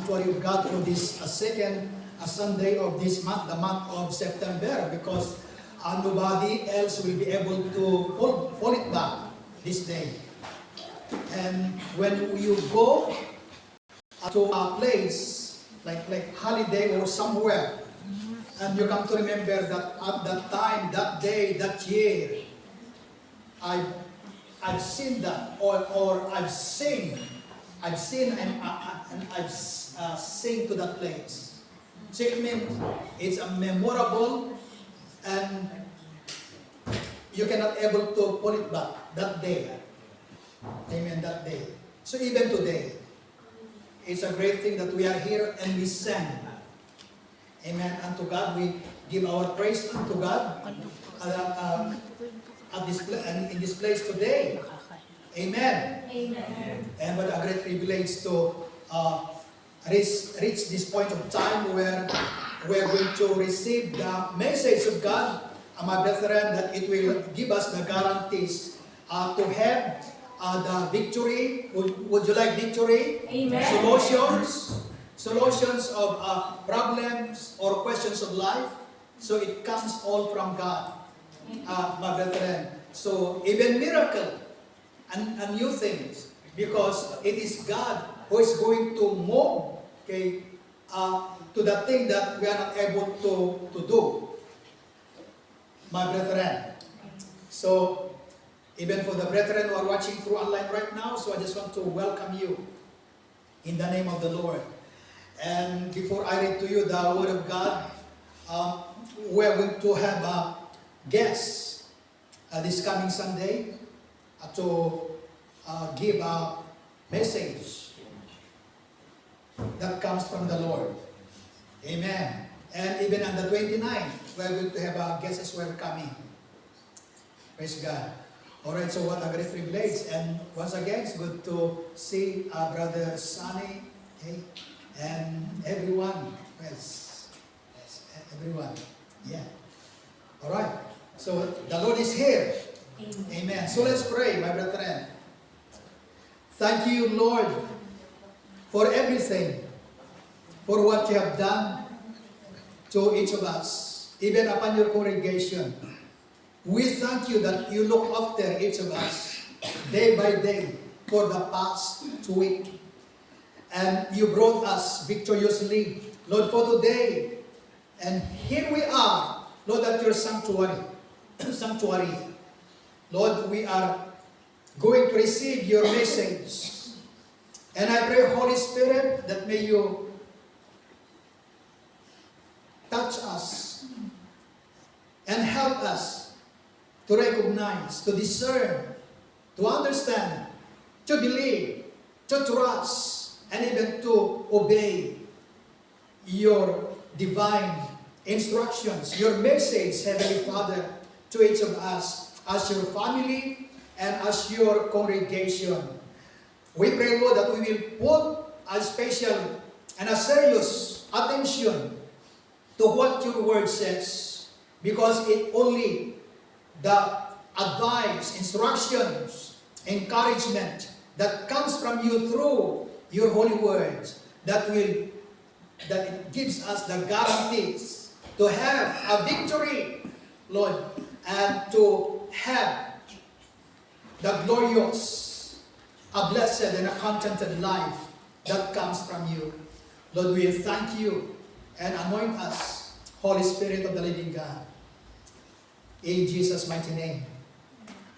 sanctuary of God for this second Sunday of this month, the month of September, because nobody else will be able to pull it back this day. And when you go to a place like holiday or somewhere, and you come to remember that at that time, that day, that year, I've seen that, or I've seen and I've seen to that place. So it means it's a memorable, and you cannot able to pull it back that day. Amen, that day. So even today, it's a great thing that we are here and we sing. Amen. Unto God, we give our praise unto God in this place today. Amen. Amen. And what a great privilege to reach this point of time where we're going to receive the message of God, my brethren, that it will give us the guarantees to have the victory. Would you like victory? Amen. Solutions of problems or questions of life. So it comes all from God, my brethren. So even miracle and new things, because it is God who is going to move, okay, to the thing that we are not able to do, my brethren. So even for the brethren who are watching through online right now, so I just want to welcome you in the name of the Lord. And before I read to you the Word of God, we're going to have guests this coming Sunday to give a message that comes from the Lord. Amen. And even on the 29th, we're going to have guests as well coming. Praise God. Alright, so what a great privilege. And once again, it's good to see Brother Sonny, okay, and everyone. Yes, everyone. Yeah. Alright, so the Lord is here. Amen. So let's pray, my brethren. Thank you, Lord, for everything, for what you have done to each of us, even upon your congregation. We thank you that you look after each of us day by day for the past 2 weeks. And you brought us victoriously, Lord, for today. And here we are, Lord, at your sanctuary. Lord, we are going to receive your message. And I pray, Holy Spirit, that may you touch us and help us to recognize, to discern, to understand, to believe, to trust, and even to obey your divine instructions, your message, Heavenly Father, to each of us as your family and as your congregation. We pray, Lord, that we will put a special and a serious attention to what your word says, because it only the advice, instructions, encouragement that comes from you through your holy words that it gives us the guarantees to have a victory, Lord, and to have the glorious, a blessed and a contented life that comes from you. Lord, we thank you and anoint us, Holy Spirit of the living God. In Jesus' mighty name.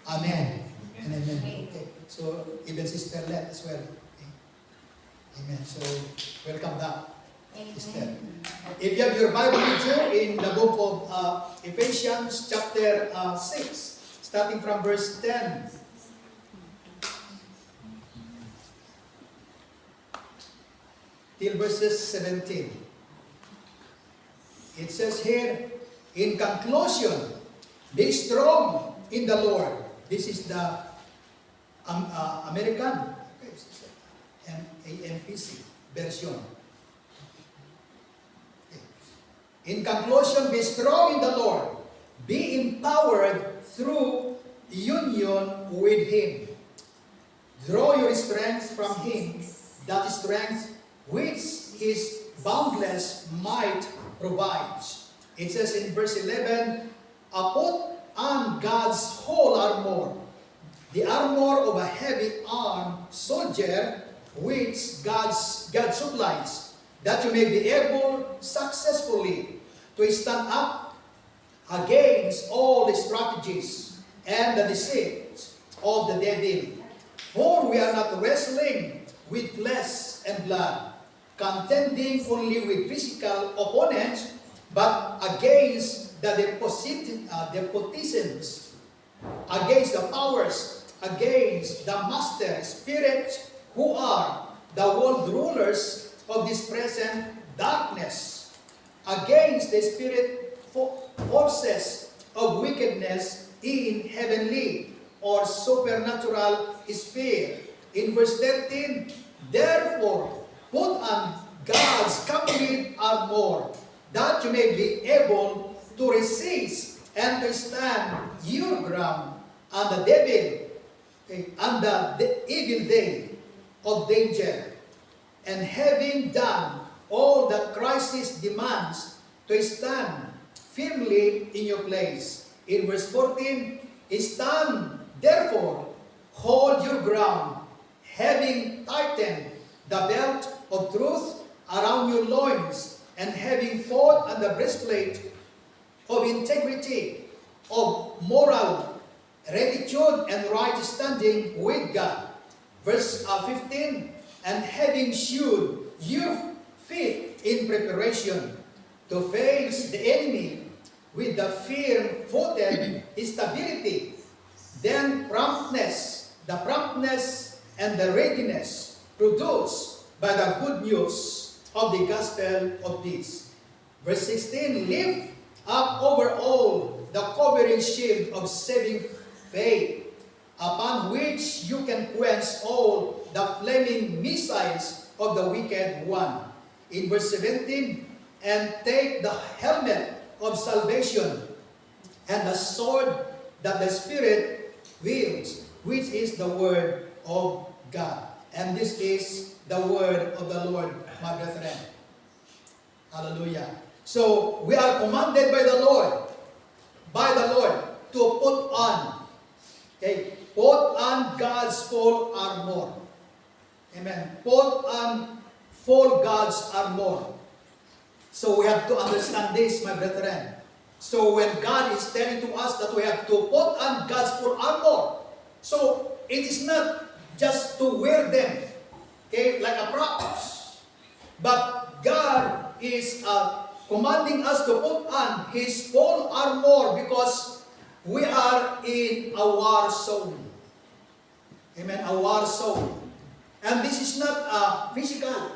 Amen. And amen. Okay. So, even Sister Let as well. Okay. Amen. So, welcome back, Sister. If you have your Bible with you in the book of Ephesians chapter 6, starting from verse 10. Till verses 17. It says here, in conclusion, be strong in the Lord. This is the American AMPC version. Okay. In conclusion, be strong in the Lord. Be empowered through union with Him. Draw your strength from Him, that strength which His boundless might provides. It says in verse 11, put on God's whole armor, the armor of a heavy-armed soldier, which God supplies, that you may be able successfully to stand up against all the strategies and the deceits of the devil. For we are not wrestling with flesh and blood, contending only with physical opponents, but against the despotisms, against the powers, against the master spirits who are the world rulers of this present darkness, against the spirit forces of wickedness in heavenly or supernatural sphere. In verse 13, therefore, put on God's complete armor, that you may be able to resist and to stand your ground on the devil, on the evil day of danger, and having done all that Christ demands, to stand firmly in your place. In verse 14, stand therefore, hold your ground, having tightened the belt of truth around your loins, and having fought on the breastplate of integrity, of moral rectitude and right standing with God. Verse 15, and having shod your feet in preparation to face the enemy with the firm-footed stability, then the promptness and the readiness produced by the good news of the gospel of peace. Verse 16, lift up over all the covering shield of saving faith, upon which you can quench all the flaming missiles of the wicked one. In verse 17, and take the helmet of salvation and the sword that the Spirit wields, which is the word of God. And this is the word of the Lord, my brethren. Hallelujah. So, we are commanded by the Lord, to put on, put on God's full armor. Amen. Put on full God's armor. So we have to understand this, my brethren. So when God is telling to us that we have to put on God's full armor, so it is not just to wear them, like a props. But God is commanding us to put on His full armor because we are in a war zone. Amen, a war zone. And this is not a physical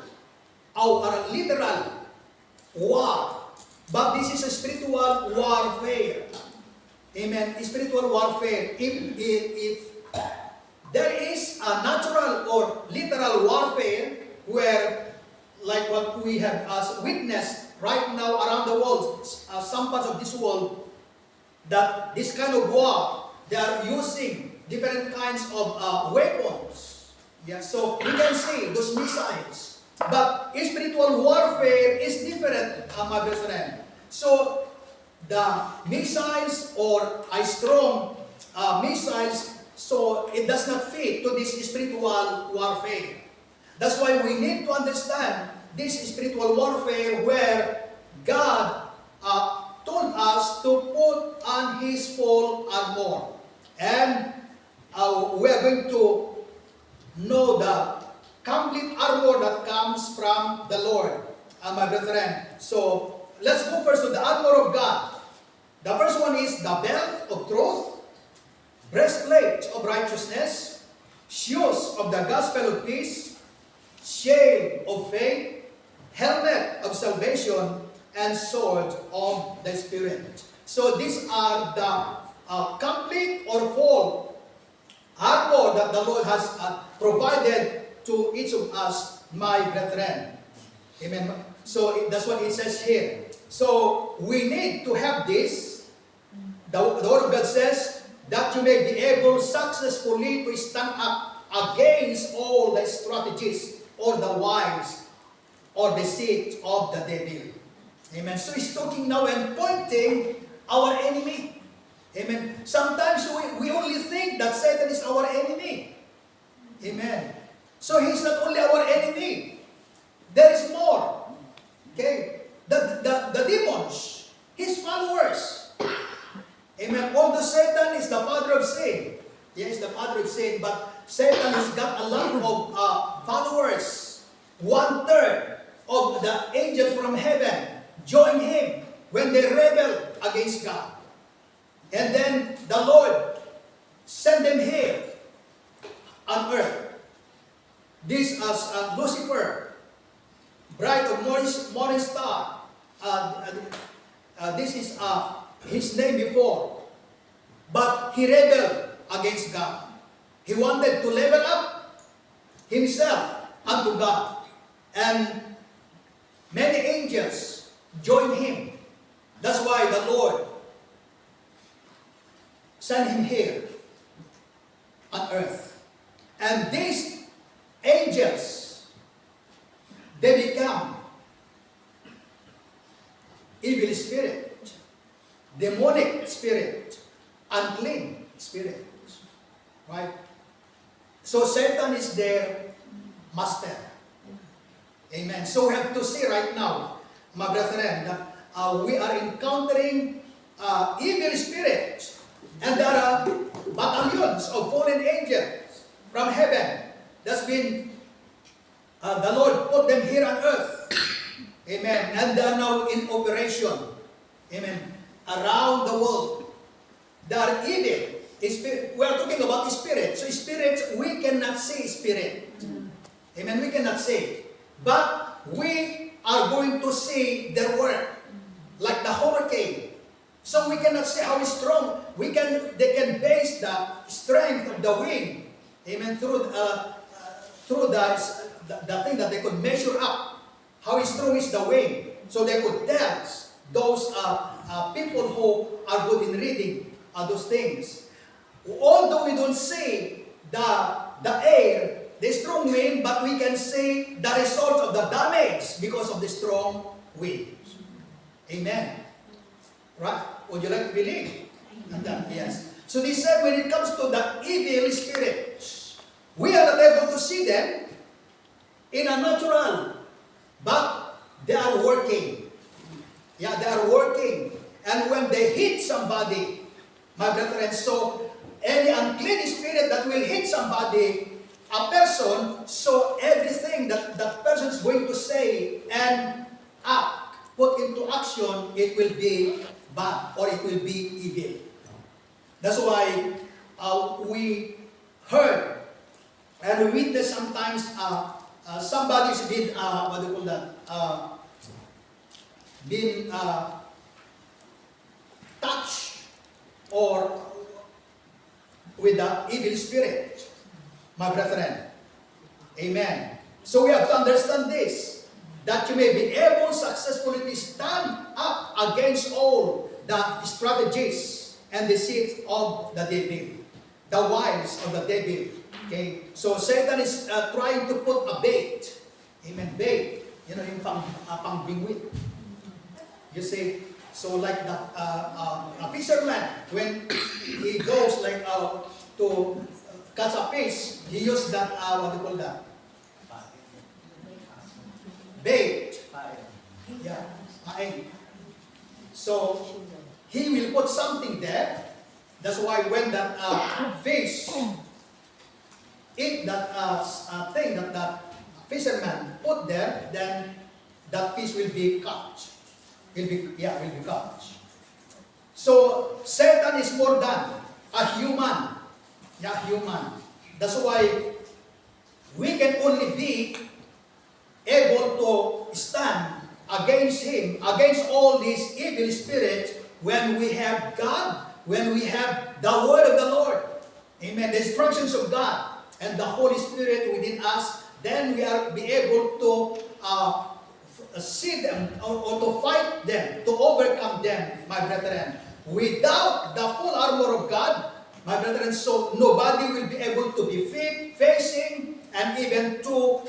or a literal war, but this is a spiritual warfare. Amen, spiritual warfare. If there is a natural or literal warfare where, like what we have witnessed right now around the world, some parts of this world, that this kind of war, they are using different kinds of weapons. Yeah, so we can see those missiles. But spiritual warfare is different, my brethren. So the missiles or strong missiles, so it does not fit to this spiritual warfare. That's why we need to understand this spiritual warfare where God told us to put on His full armor. And we are going to know the complete armor that comes from the Lord, my brethren. So, let's go first to the armor of God. The first one is the belt of truth, breastplate of righteousness, shoes of the gospel of peace, shield of faith, helmet of salvation, and sword of the Spirit. So these are the complete or full armor that the Lord has provided to each of us, my brethren. Amen. So that's what it says here. So we need to have this. The Word of God says that you may be able successfully to stand up against all the strategies or the wiles or the seat of the devil. Amen. So he's talking now and pointing our enemy. Amen. Sometimes we only think that Satan is our enemy. Amen. So he's not only our enemy. There is more. Okay. The demons, his followers. Amen. Although Satan is the father of sin. He is the father of sin, but Satan has got a lot of followers. 1/3 of the angels from heaven join him when they rebel against God. And then the Lord sent them here on earth. This as Lucifer, bright of morning star. This is his name before. But he rebelled against God. He wanted to level up himself unto God. And many angels joined him. That's why the Lord sent him here on earth. And these angels, they become evil spirit, demonic spirit, unclean spirit. Right? So Satan is their master. Amen. So we have to see right now, my brethren, that we are encountering evil spirits. And there are battalions of fallen angels from heaven that's been, the Lord put them here on earth. Amen. And they are now in operation. Amen. Around the world. They are evil. Spirit. We are talking about spirit. So spirits, we cannot see spirit. Amen. We cannot see. But we are going to see their work. Like the hurricane. So we cannot see how strong. They can base the strength of the wind. Amen. Through the thing that they could measure up. How strong is the wind. So they could tell those people who are good in reading those things. Although we don't see the air, the strong wind, but we can see the result of the damage because of the strong wind. Amen. Right? Would you like to believe? And that, yes. So they said when it comes to the evil spirits, we are not able to see them in a natural, but they are working. Yeah, they are working. And when they hit somebody, my brethren, so any unclean spirit that will hit somebody, a person, so everything that that person is going to say and act, put into action, it will be bad or it will be evil. That's why we heard and we witness sometimes somebody's been, what do you call that, been touched or with the evil spirit, my brethren. Amen. So we have to understand this, that you may be able successfully to stand up against all the strategies and deceit of the devil, the wiles of the devil. Okay? So Satan is trying to put a bait. Amen. Bait. You know, yung pang-bingwit. You see, so like the fisherman, when he goes like to catch a fish, he used that, what do you call that? Bait. Yeah. So, he will put something there. That's why when that fish eat that thing that that fisherman put there, then that fish will be caught. Will be caught. So, Satan is more than a human. Yeah, human. That's why we can only be able to stand against him, against all these evil spirits, when we have God, when we have the word of the Lord. Amen. The instructions of God and the Holy Spirit within us, then we are be able to see them or to fight them, to overcome them, my brethren. Without the full armor of God, my brethren, so nobody will be able to be facing and even to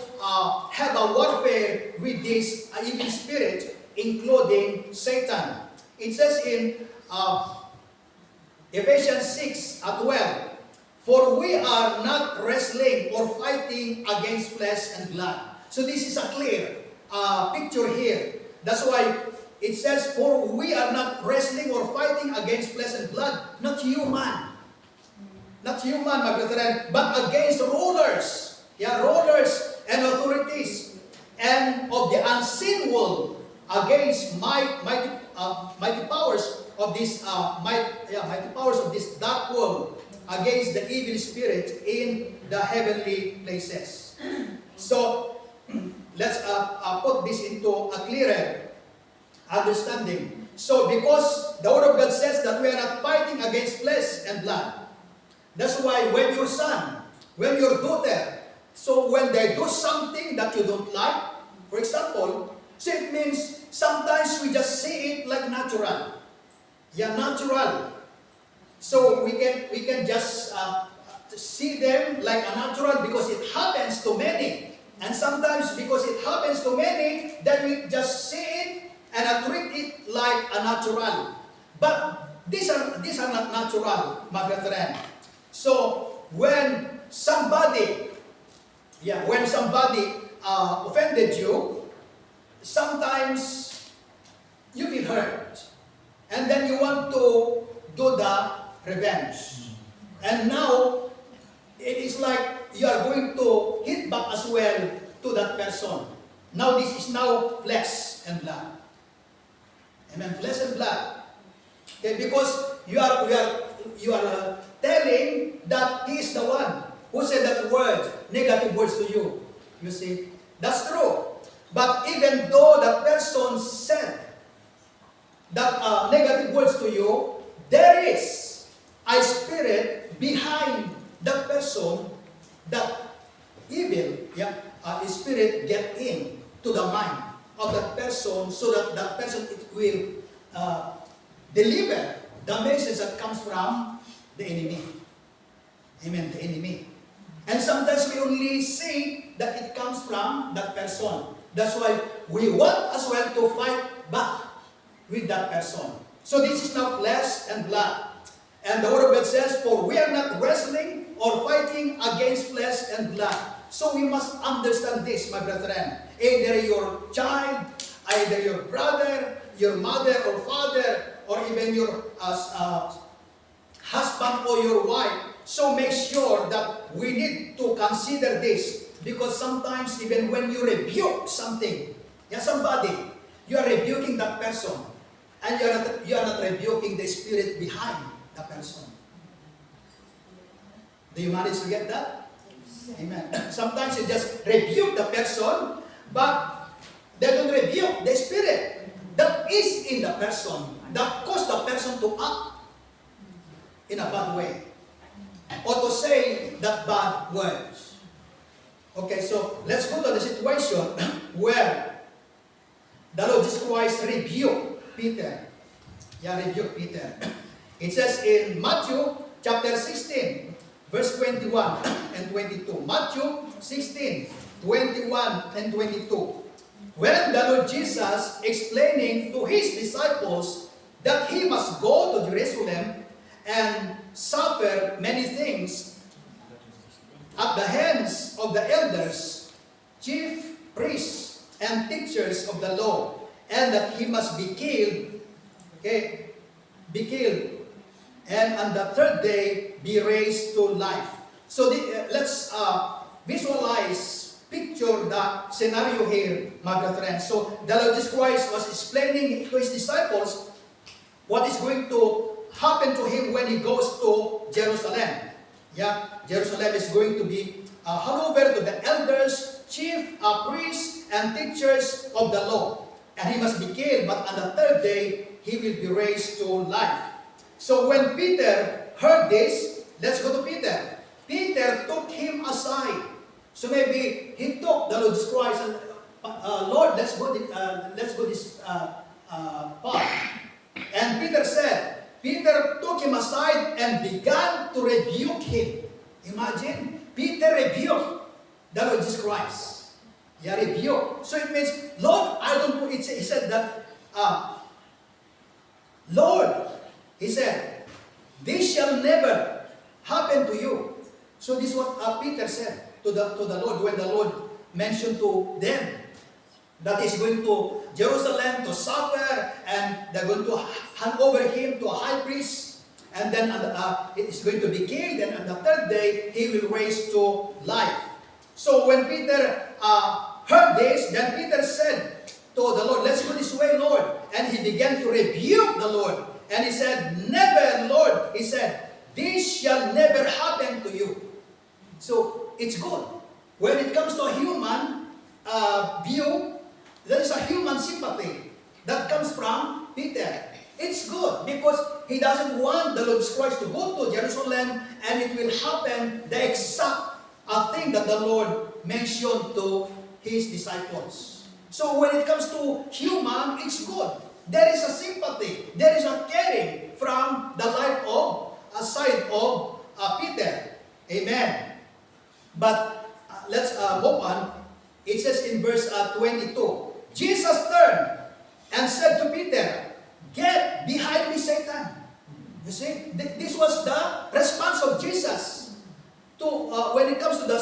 have a warfare with this evil spirit, including Satan. It says in Ephesians 6:12, "For we are not wrestling or fighting against flesh and blood." So this is a clear picture here. That's why it says, "For we are not wrestling or fighting against flesh and blood," not human. Not human, my brethren, but against rulers. Yeah, rulers and authorities, and of the unseen world, against mighty powers of this mighty powers of this dark world, against the evil spirit in the heavenly places. So let's put this into a clearer understanding. So because the Word of God says that we are not fighting against flesh and blood, that's why when your son, when your daughter, so when they do something that you don't like, for example, so it means sometimes we just see it like natural. Yeah, natural. So we can just see them like a natural because it happens to many. And sometimes because it happens to many, then we just see it and treat it like a natural. But these are not natural, my brethren. So when somebody offended you, sometimes you feel hurt, and then you want to do the revenge. And now it is like you are going to hit back as well to that person. Now this is now flesh and blood. Amen. Flesh and blood. Okay, because you are telling that he is the one who said that word, negative words to you. You see, that's true. But even though that person said that negative words to you, there is a spirit behind that person, that evil, spirit get in to the mind of that person, so that that person will deliver the message that comes from the enemy. Amen, the enemy. And sometimes we only see that it comes from that person. That's why we want as well to fight back with that person. So this is now flesh and blood. And the Word of God says, "For we are not wrestling or fighting against flesh and blood." So we must understand this, my brethren. Either your child, either your brother, your mother or father, or even your husband or your wife. So make sure that we need to consider this, because sometimes even when you rebuke something, somebody, you are rebuking that person, and you are not rebuking the spirit behind the person. Do you manage to get that? Amen. Sometimes you just rebuke the person, but they don't rebuke the spirit that is in the person, that caused the person to act in a bad way, or to say that bad words. Okay, so let's go to the situation where the Lord Jesus Christ rebuked Peter. Rebuked Peter. It says in Matthew chapter 16, verse 21 and 22. Matthew 16, 21 and 22. When the Lord Jesus explaining to his disciples that he must go to Jerusalem and suffer many things at the hands of the elders, chief priests, and teachers of the law, and that he must be killed, and on the third day be raised to life. So let's visualize, picture the scenario here, my brethren. So the Lord Jesus Christ was explaining to his disciples what is going to happen to him when he goes to Jerusalem. Jerusalem is going to be handed over to the elders, chief priests, and teachers of the law. And he must be killed, but on the third day, he will be raised to life. So when Peter heard this, let's go to Peter. Peter took him aside. So maybe he took the Lord Jesus Christ and, Lord, let's go this path. And Peter took him aside and began to rebuke him. Imagine, Peter rebuked the Lord Jesus Christ. He rebuked. So it means, Lord, I don't know. He said that, Lord, he said, this shall never happen to you. So this is what Peter said to the Lord when the Lord mentioned to them that he's going to Jerusalem to suffer, and they're going to hand over him to a high priest, and then he's going to be killed, and on the third day he will raise to life. So when Peter heard this, then Peter said to the Lord, let's go this way, Lord. And he began to rebuke the Lord. And he said, never, Lord. He said, this shall never happen to you. So it's good. When it comes to a human view, there is a human sympathy that comes from Peter. It's good because he doesn't want the Lord Jesus Christ to go to Jerusalem and it will happen the exact thing that the Lord mentioned to his disciples. So when it comes to human, it's good. There is a sympathy. There is a caring from the life of, side of Peter. Amen. But let's move on. It says in verse 22, Jesus turned and said to Peter, get behind me, Satan. You see, this was the response of Jesus to when it comes to the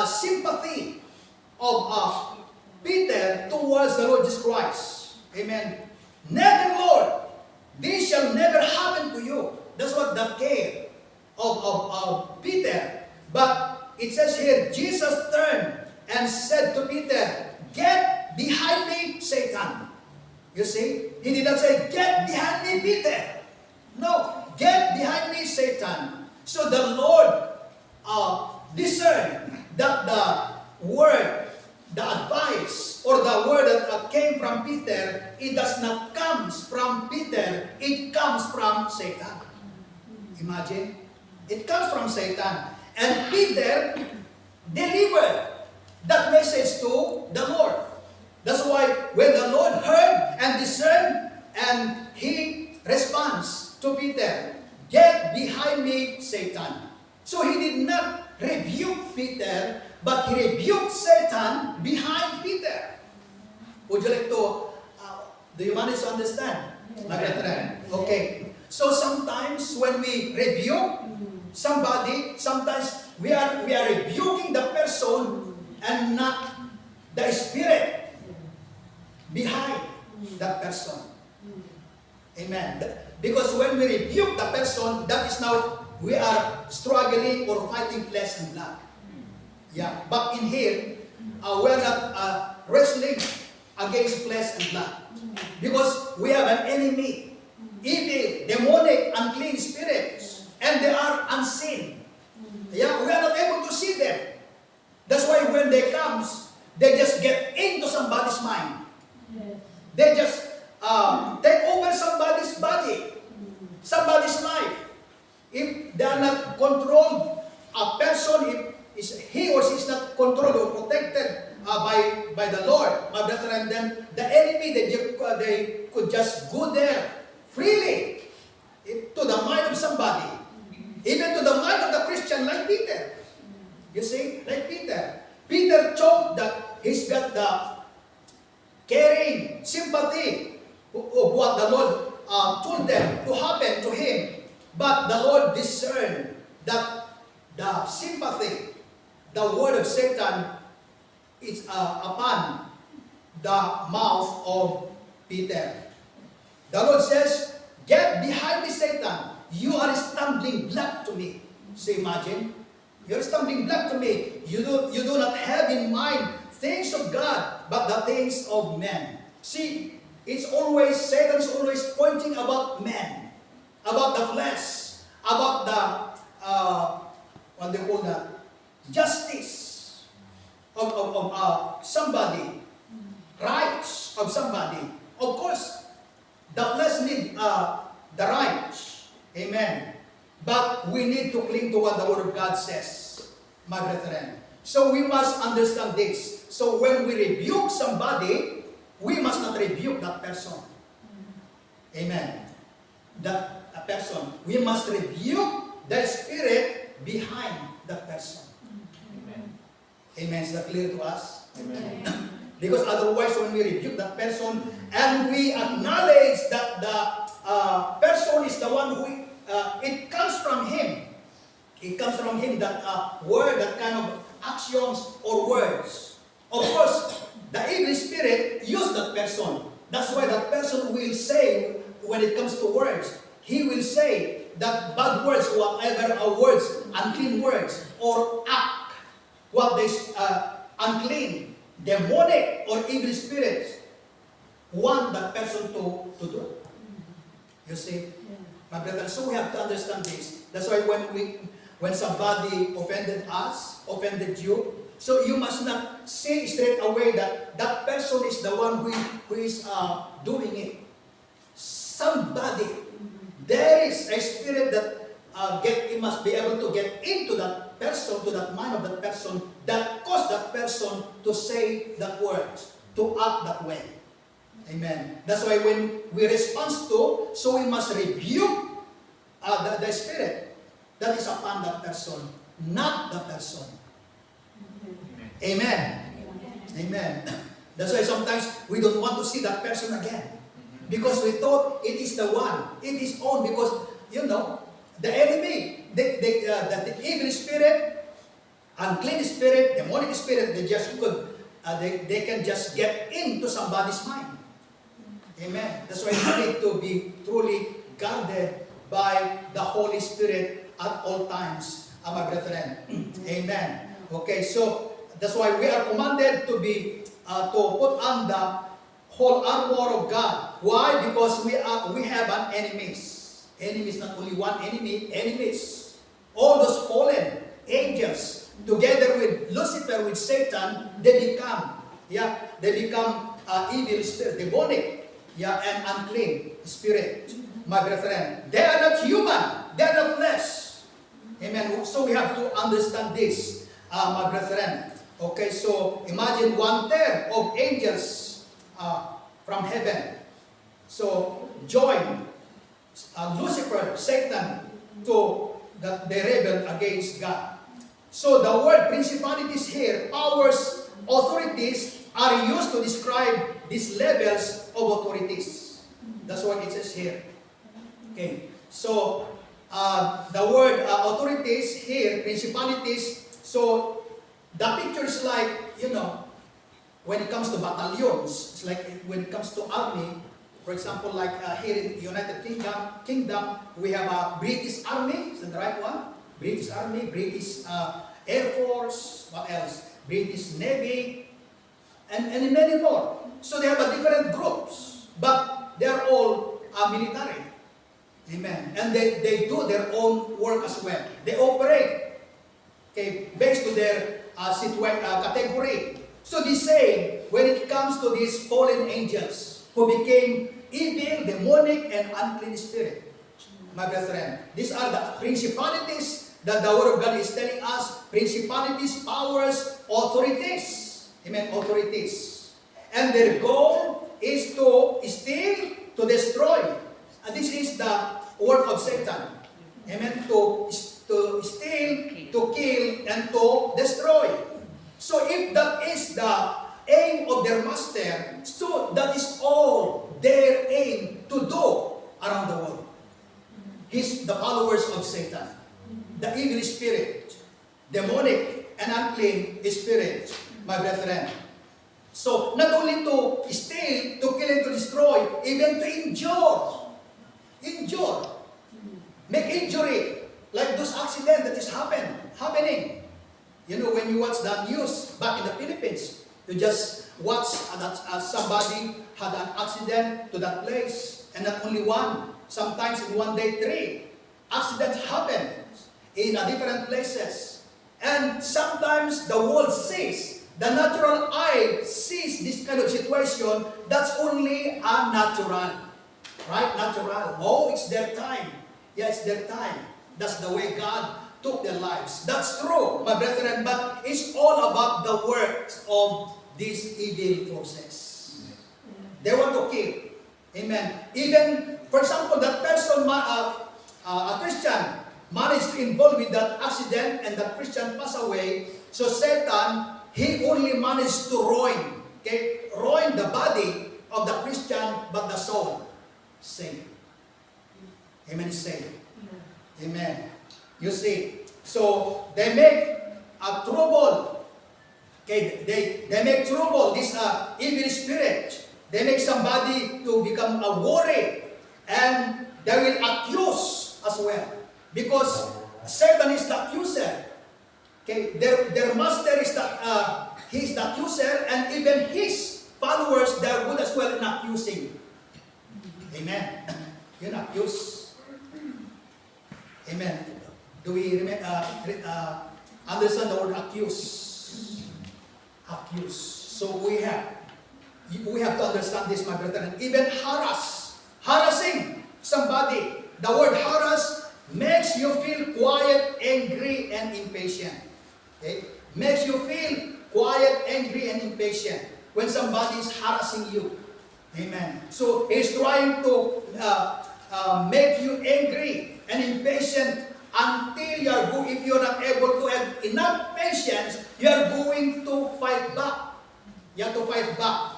sympathy of Peter towards the Lord Jesus Christ. Amen. Never, Lord, this shall never happen to you. That's what the care of Peter. But it says here, Jesus turned and said to Peter, get behind me, Satan. You see, he did not say, get behind me, Peter. No, get behind me, Satan. So the Lord discerned that the word, the advice, or the word that came from Peter, it does not come from Peter, it comes from Satan. Imagine, it comes from Satan. And Peter delivered that message to the Lord. That's why when the Lord heard and discerned, and he responds to Peter, get behind me, Satan. So he did not rebuke Peter, but he rebuked Satan behind Peter. Would you like to, do you manage to understand? My brethren? Okay. So sometimes when we rebuke somebody, sometimes we are rebuking the person and not the spirit behind that person. Amen. Because when we rebuke the person, that is now we are struggling or fighting flesh and blood. Yeah. But in here, we're not wrestling against flesh and blood. Because we have an enemy. Evil, demonic, unclean spirits. And they are unseen. Yeah, we are not able to see them. That's why when they come, they just get into somebody's mind. They just take over somebody's body, somebody's life. If they are not controlled, a person, if he or she is not controlled or protected by the Lord, my brethren, then the enemy, they could just go there freely to the mind of somebody, even to the mind of the Christian, like Peter. You see, like Peter. Peter thought that he's got the caring sympathy of what the Lord told them to happen to him. But the Lord discerned that the sympathy, the word of Satan, is upon the mouth of Peter. The Lord says, get behind me, Satan. You are a stumbling block to me. So imagine, you're a stumbling block to me. You do not have in mind things of God, but the things of men. See, it's always, Satan's always pointing about men, about the flesh, about the, what they call that, justice of somebody, rights of somebody. Of course, the flesh needs the rights. Amen. But we need to cling to what the Word of God says, my brethren. So we must understand this. So when we rebuke somebody, we must not rebuke that person. Amen. That person. We must rebuke the spirit behind that person. Amen. Amen. Is that clear to us? Amen. Because otherwise, when we rebuke that person and we acknowledge that the person is the one who, it comes from him. It comes from him, that word, that kind of actions or words. Of course, the evil spirit used that person. That's why that person will say, when it comes to words, he will say that bad words, whatever are words, unclean words, or act, what they unclean, demonic or evil spirits want that person to do. You see, my brother. So we have to understand this. That's why when somebody offended us, offended you, so you must not say straight away that that person is the one who is doing it. Somebody, there is a spirit that he must be able to get into that person, to that mind of that person, that caused that person to say that words, to act that way. Amen. That's why when we respond to, so we must rebuke the spirit that is upon that person, not the person. Amen. Amen. That's why sometimes we don't want to see that person again. Because we thought it is the one, it is on, because, the enemy, the evil spirit, unclean spirit, demonic spirit, they can just get into somebody's mind. Amen. That's why we need to be truly guarded by the Holy Spirit at all times, my brethren. Amen. Okay, so that's why we are commanded to be to put on the whole armor of God. Why? Because we have an enemies. Enemies, not only one enemy, enemies. All those fallen angels, together with Lucifer, with Satan, they become evil spirit, demonic, and unclean spirit, my brethren. They are not human. They are not flesh. Amen. So we have to understand this, my brethren. Okay, so imagine 1/3 of angels from heaven. So join Lucifer, Satan, to that they rebel against God. So the word principalities here, powers, authorities, are used to describe these levels of authorities. That's what it says here. Okay, so the word authorities here, principalities, so the picture is like, when it comes to battalions, it's like when it comes to army. For example, like here in the United Kingdom, we have a British Army, is that the right one? British Army, British Air Force, what else? British Navy, and many more. So they have different groups, but they are all military. Amen. And they do their own work as well. They operate, based to their category. So the same, when it comes to these fallen angels who became evil, demonic, and unclean spirit, my brethren, these are the principalities that the Word of God is telling us. Principalities, powers, authorities. Amen, authorities. And their goal is to steal, to destroy. And this is the work of Satan. Amen, to steal, to kill, and to destroy. So if that is the aim of their master, so that is all their aim to do around the world. The followers of Satan, the evil spirit, demonic and unclean spirit, my brethren. So not only to steal, to kill, and to destroy, even to injure, make injury, like those accidents that is happening. When you watch the news back in the Philippines, you just watch that somebody had an accident to that place, and not only one, sometimes in one day 3 accidents happen in different places. And sometimes the world sees, the natural eye sees this kind of situation, that's only unnatural. Right? Natural. Oh, it's their time. Yeah, it's their time. That's the way God took their lives. That's true, my brethren, but it's all about the works of these evil forces. They want to kill. Amen. Even, for example, that person, a Christian, managed to involve with that accident and that Christian passed away. So Satan, he only managed to ruin, okay, ruin the body of the Christian, but the soul saved. Amen, saved. Amen. You see, so they make a trouble. Okay, they make trouble, this evil spirit. They make somebody to become a worry, and they will accuse as well. Because Satan is the accuser. Okay, their master is he's the accuser, and even his followers, they are good as well in accusing. Amen. You accuse. Amen. Do we understand the word accuse? Accuse. So we have to understand this, my brethren. Even harassing somebody. The word harass makes you feel quiet, angry, and impatient. Okay? Makes you feel quiet, angry, and impatient when somebody is harassing you. Amen. So he's trying to make you angry and impatient until if you're not able to have enough patience, you're going to fight back. You have to fight back.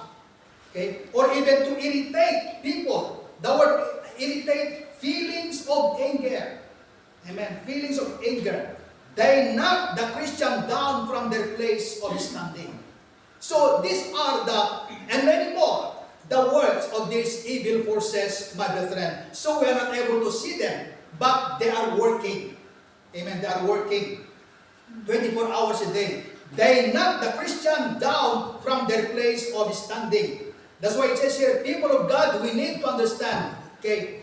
Okay? Or even to irritate people. The word irritate, feelings of anger. Amen. Feelings of anger. They knock the Christian down from their place of standing. So these are and many more, the works of these evil forces, my brethren. So we are not able to see them, but they are working. Amen. They are working 24 hours a day. They knock the Christian down from their place of standing. That's why it says here, people of God, we need to understand, okay,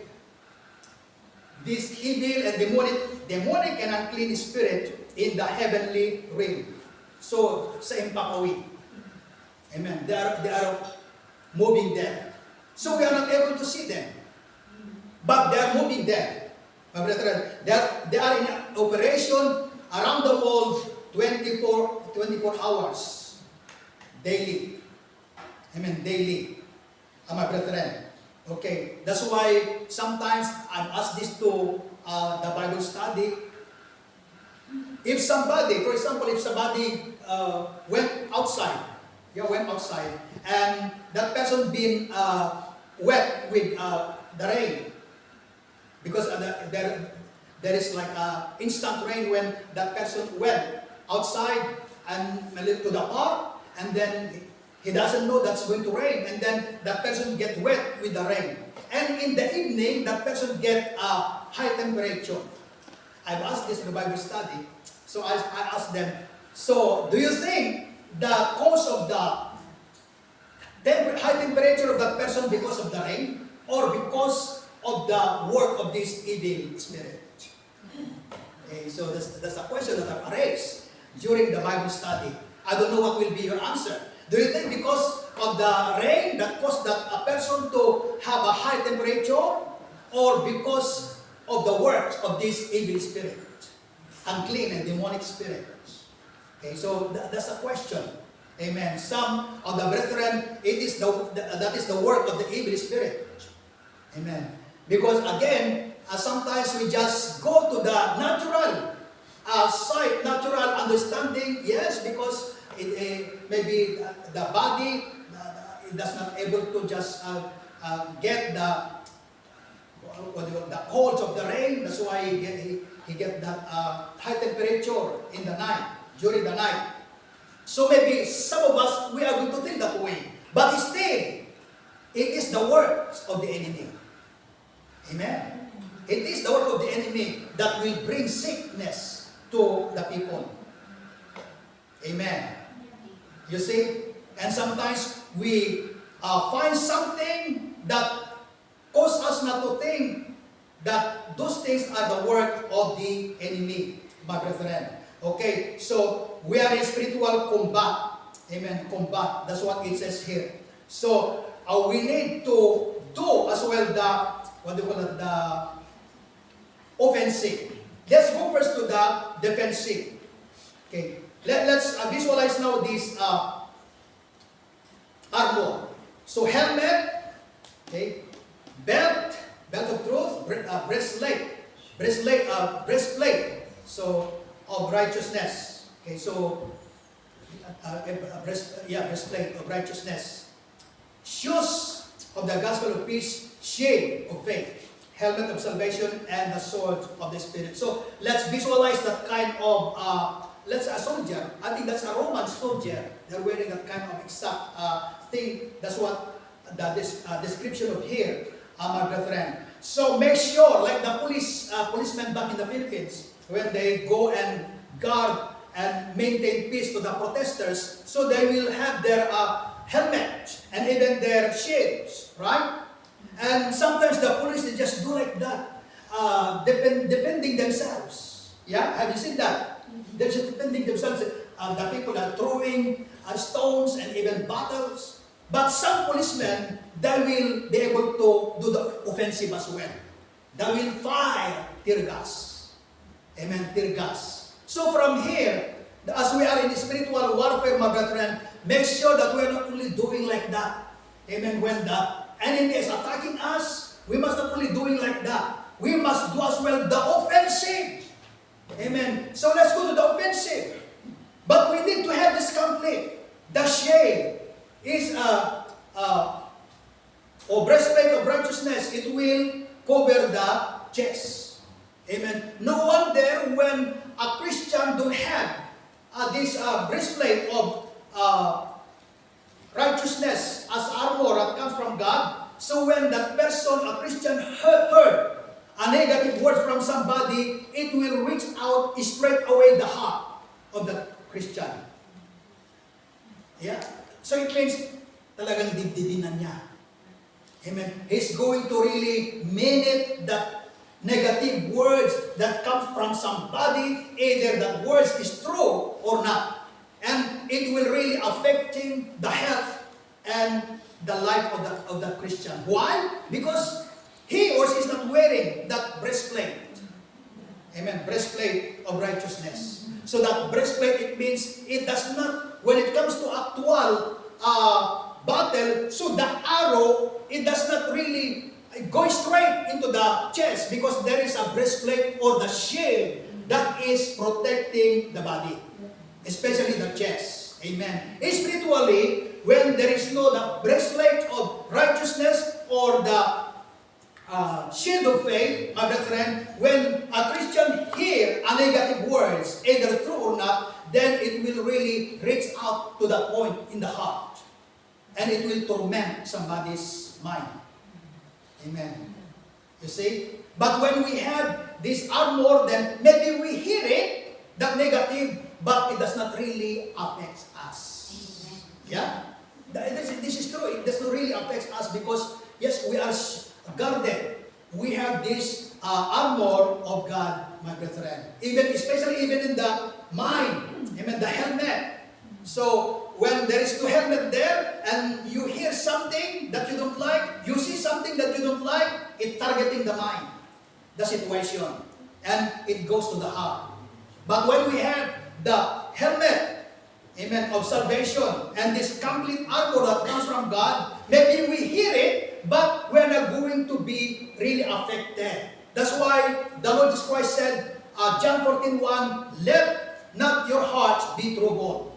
this evil and demonic and unclean spirit in the heavenly realm. So, sa Impakawi. Amen. They are moving there. So we are not able to see them. But they are moving there. My brethren, they are in operation around the world 24 hours. Daily. Amen. Daily. My brethren. Okay. That's why sometimes I'm asked this to the Bible study. If somebody, for example, if somebody went outside, and that person been wet with the rain, because there is like instant rain when that person went outside and to the park, and then he doesn't know that's going to rain, and then that person get wet with the rain. And in the evening, that person get high temperature. I've asked this in the Bible study, so I asked them, so do you think the cause of the high temperature of that person because of the rain, or because of the work of this evil spirit? Okay, so that's a question that I raised during the Bible study. I don't know what will be your answer. Do you think because of the rain that caused that person to have a high temperature, or because of the works of this evil spirit, unclean and demonic spirit? Okay, so that's a question. Amen. Some of the brethren, that is the work of the evil spirit. Amen. Because again, sometimes we just go to the natural sight, natural understanding. Yes, because maybe the body does not able to just get the colds of the rain. That's why he get that high temperature in the night, during the night. So maybe some of us, we are going to think that way. But still, it is the works of the enemy. Amen. It is the work of the enemy that will bring sickness to the people. Amen. You see? And sometimes we find something that causes us not to think that those things are the work of the enemy, my brethren. Okay, so we are in spiritual combat. Amen, combat. That's what it says here. So we need to do as well the offensive. Let's go first to the defensive. Okay, let's visualize now this armor. So helmet, okay, belt of truth, breastplate, so of righteousness. Okay, so breastplate of righteousness, shoes of the gospel of peace, shield of faith, helmet of salvation, and the sword of the Spirit. So let's visualize that kind of, let's a soldier. I think that's a Roman soldier. They're wearing that kind of exact thing. That's what the description of here, my brethren. So make sure, like the policemen back in the Philippines, when they go and guard and maintain peace to the protesters, so they will have their helmet and even their shields, right? And sometimes the police, they just do like that, defending themselves. Yeah, have you seen that? They're just defending themselves. The people are throwing stones and even bottles. But some policemen, they will be able to do the offensive as well. They will fire tear gas. Amen, tear gas. So from here, as we are in spiritual warfare, my brethren, make sure that we are not only doing like that. Amen. When the enemy is attacking us, we must not only doing like that. We must do as well the offensive. Amen. So let's go to the offensive. But we need to have this complete. The shield is or breastplate of righteousness. It will cover the chest. Amen. No wonder when a Christian don't have this breastplate of righteousness as armor that comes from God. So when that person, a Christian, heard a negative word from somebody, it will reach out straight away the heart of the Christian. Yeah. So it means talagang dibdibinan niya. Amen. He's going to really mean it that negative words that comes from somebody, either that words is true or not. And it will really affecting the health and the life of the Christian. Why? Because he or she is not wearing that breastplate. Amen. Breastplate of righteousness. So that breastplate, it means it does not, when it comes to actual battle, so the arrow, it does not really go straight into the chest because there is a breastplate or the shield that is protecting the body, especially the chest. Amen. Spiritually, when there is no the breastplate of righteousness or the shield of faith, my brethren, when a Christian hear a negative words, either true or not, then it will really reach out to the point in the heart. And it will torment somebody's mind. Amen. You see? But when we have this armor, then maybe we hear it, that negative, but it does not really affect us. Yeah? This is true. It does not really affect us because, yes, we are guarded. We have this armor of God, my brethren. Especially in the mind. Amen. The helmet. So, when there is no helmet there, and you hear something that you don't like, you see something that you don't like, it's targeting the mind, the situation, and it goes to the heart. But when we have the helmet, amen, of salvation, and this complete armor that comes from God, maybe we hear it, but we're not going to be really affected. That's why the Lord Jesus Christ said, John 14:1, let not your hearts be troubled.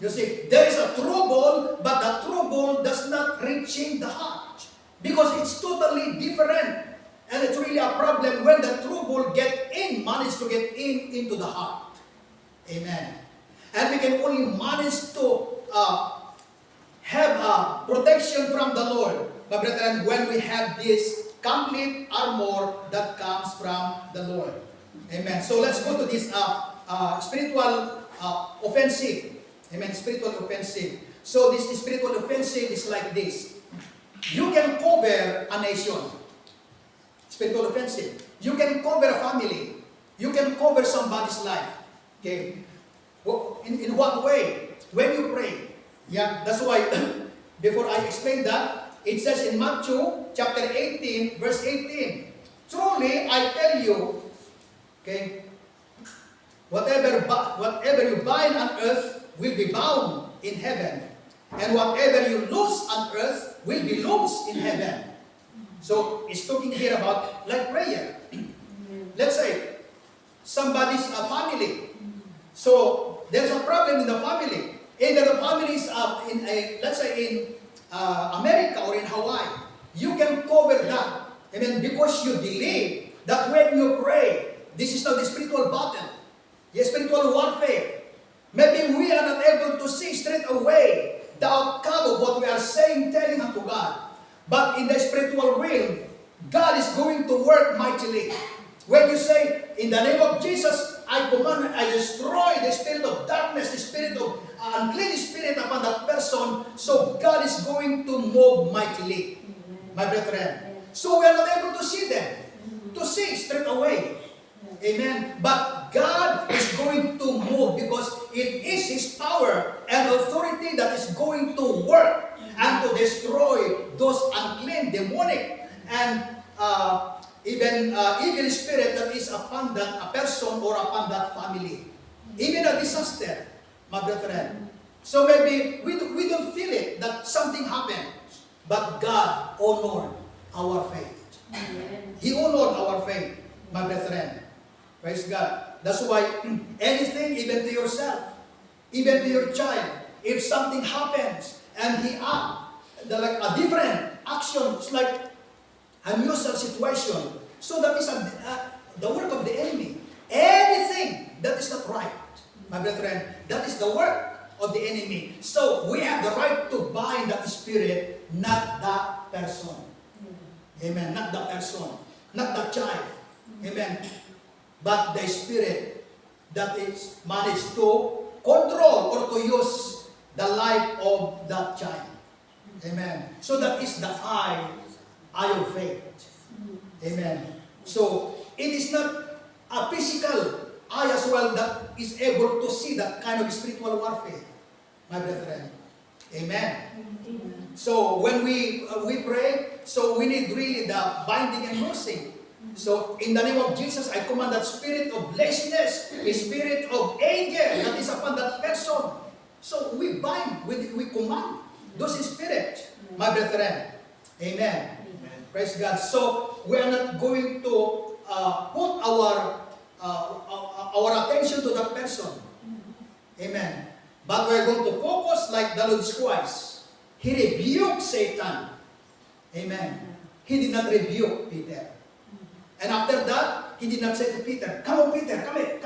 You see, there is a trouble, but the trouble does not reaching the heart. Because it's totally different. And it's really a problem when the trouble manage to get into the heart. Amen. And we can only manage to have a protection from the Lord, my brethren, when we have this complete armor that comes from the Lord. Amen. So let's go to this spiritual offensive. Amen. Spiritual offensive. So this spiritual offensive is like this. You can cover a nation. Spiritual offensive. You can cover a family. You can cover somebody's life. Okay. In what way? When you pray. Yeah. That's why before I explain that, it says in Matthew chapter 18, verse 18. Truly I tell you, okay, whatever you bind on earth will be bound in heaven, and whatever you loose on earth will be loosed in heaven. So it's talking here about like prayer. Let's say somebody's family. So there's a problem in the family. Either the families in let's say in America or in Hawaii, you can cover that. Amen. Because you believe that when you pray, this is not the spiritual battle, the spiritual warfare. Maybe we are not able to see straight away the outcome of what we are saying, telling unto God. But in the spiritual realm, God is going to work mightily. When you say, in the name of Jesus, I command, I destroy the spirit of darkness, the spirit of unclean spirit upon that person, so God is going to move mightily, my brethren. So we are not able to see them, to see straight away. Amen. But God is going to move because it is His power and authority that is going to work and to destroy those unclean, demonic, and even evil spirit that is upon that a person or upon that family. Even a disaster, my brethren. So maybe we don't feel it that something happened, but God honored our faith. Amen. He honored our faith, my brethren. Praise God. That's why anything, even to yourself, even to your child, if something happens and he acts like a different action, it's like unusual situation. So that is the work of the enemy. Anything that is not right, my brethren, that is the work of the enemy. So we have the right to bind that spirit, not that person. Amen. Not the person, not the child. Amen. But the spirit that is managed to control or to use the life of that child. Amen. So that is the eye of faith. Amen. So it is not a physical eye as well that is able to see that kind of spiritual warfare, my brethren. Amen. So when we pray, so we need really the binding and loosing. So in the name of Jesus, I command that spirit of laziness, a spirit of anger that is upon that person. So we bind, we command those spirits, my brethren. Amen. Praise God. So we are not going to put our attention to that person. Amen. But we are going to focus like the Lord Christ. He rebuked Satan. Amen. He did not rebuke Peter. And after that, he did not say to Peter, "Come on, Peter, come here.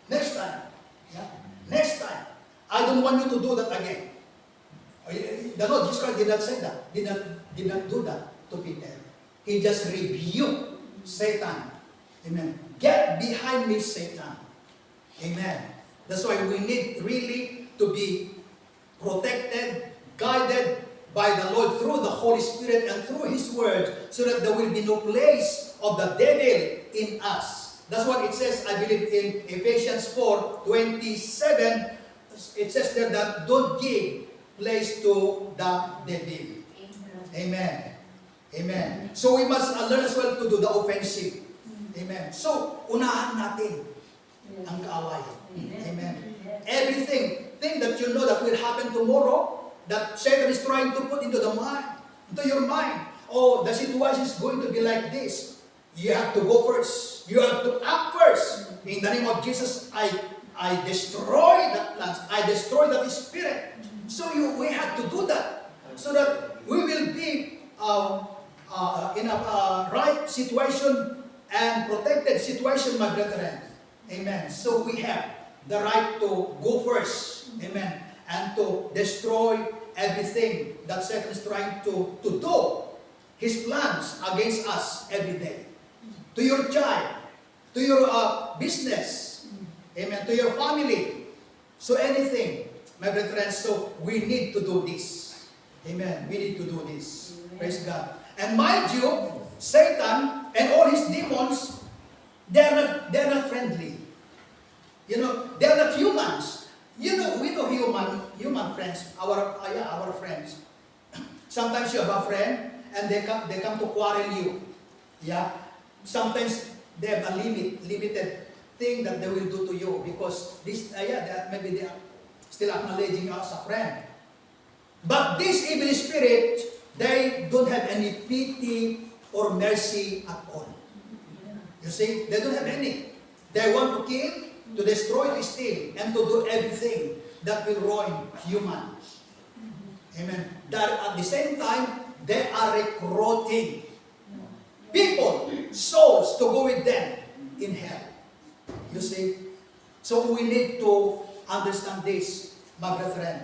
Next time. Yeah? Next time. I don't want you to do that again." The Lord Jesus Christ did not say that. Did not do that to Peter. He just rebuked Satan. Amen. Get behind me, Satan. Amen. That's why we need really to be protected, guided by the Lord through the Holy Spirit and through His Word, so that there will be no place of the devil in us. That's what it says, I believe, in Ephesians 4:27. It says there that don't give place to the devil. Amen. Amen. So we must learn as well to do the offensive. Amen. So, unahan natin ang kaawayan. Amen. Everything that you know that will happen tomorrow, that Satan is trying to put into your mind. Oh, the situation is going to be like this. You have to go first. You have to act first. In the name of Jesus, I destroy that plan. I destroy that spirit. So we have to do that, so that we will be in a right situation and protected situation, my brethren. Amen. So we have the right to go first. Amen. And to destroy everything that Satan is trying to do. His plans against us every day. To your child, to your business, amen, to your family. So anything, my brethren, so we need to do this. Amen. We need to do this. Praise God. And mind you, Satan and all his demons, they're not friendly. You know, they're not humans. You know, we know human friends, our friends. Sometimes you have a friend and they come to quarrel you. Yeah. Sometimes they have a limited thing that they will do to you because this, maybe they are still acknowledging you as a friend. But this evil spirit, they don't have any pity or mercy at all. You see, they don't have any. They want to kill, to destroy, to steal, and to do everything that will ruin humans. Amen. That at the same time, they are recruiting people, souls, to go with them in hell. You see? So we need to understand this, my brethren.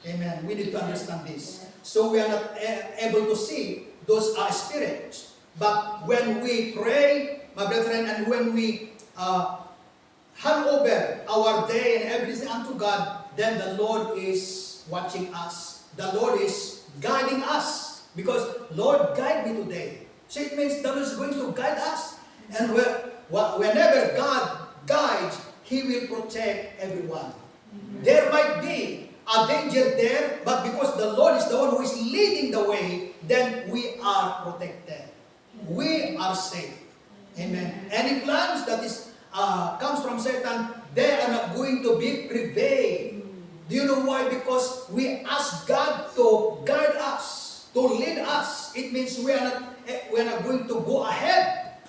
Amen. We need to understand this. So we are not able to see those are spirits. But when we pray, my brethren, and when we hand over our day and everything unto God, then the Lord is watching us. The Lord is guiding us. Because, Lord, guide me today. So it means the Lord is going to guide us. And whenever God guides, He will protect everyone. There might be a danger there, but because the Lord is the one who is leading the way, then we are protected. We are safe. Amen. Any plans that is comes from Satan, they are not going to be prevailed. Do you know why? Because we ask God to guide us, to lead us. It means we are not going to go ahead,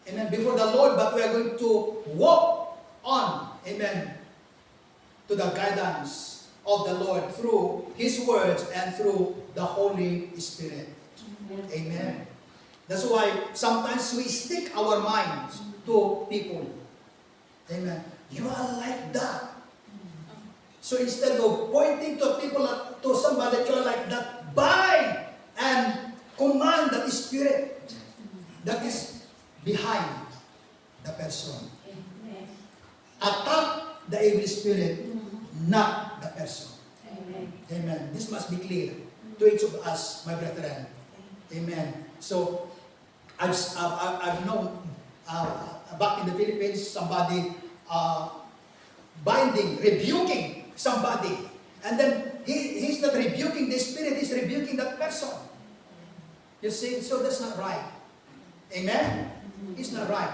amen, before the Lord, but we are going to walk on, amen, to the guidance of the Lord through His words and through the Holy Spirit. Amen. That's why sometimes we stick our minds to people. Amen. You are like that. So instead of pointing to people, to somebody that you are like that, bind and command that spirit that is behind the person. Attack the evil spirit, not the person. Amen. This must be clear to each of us, my brethren. Amen. So, I've known back in the Philippines, somebody binding, rebuking somebody. And then he's not rebuking the spirit, he's rebuking that person. You see, so that's not right. Amen? It's not right.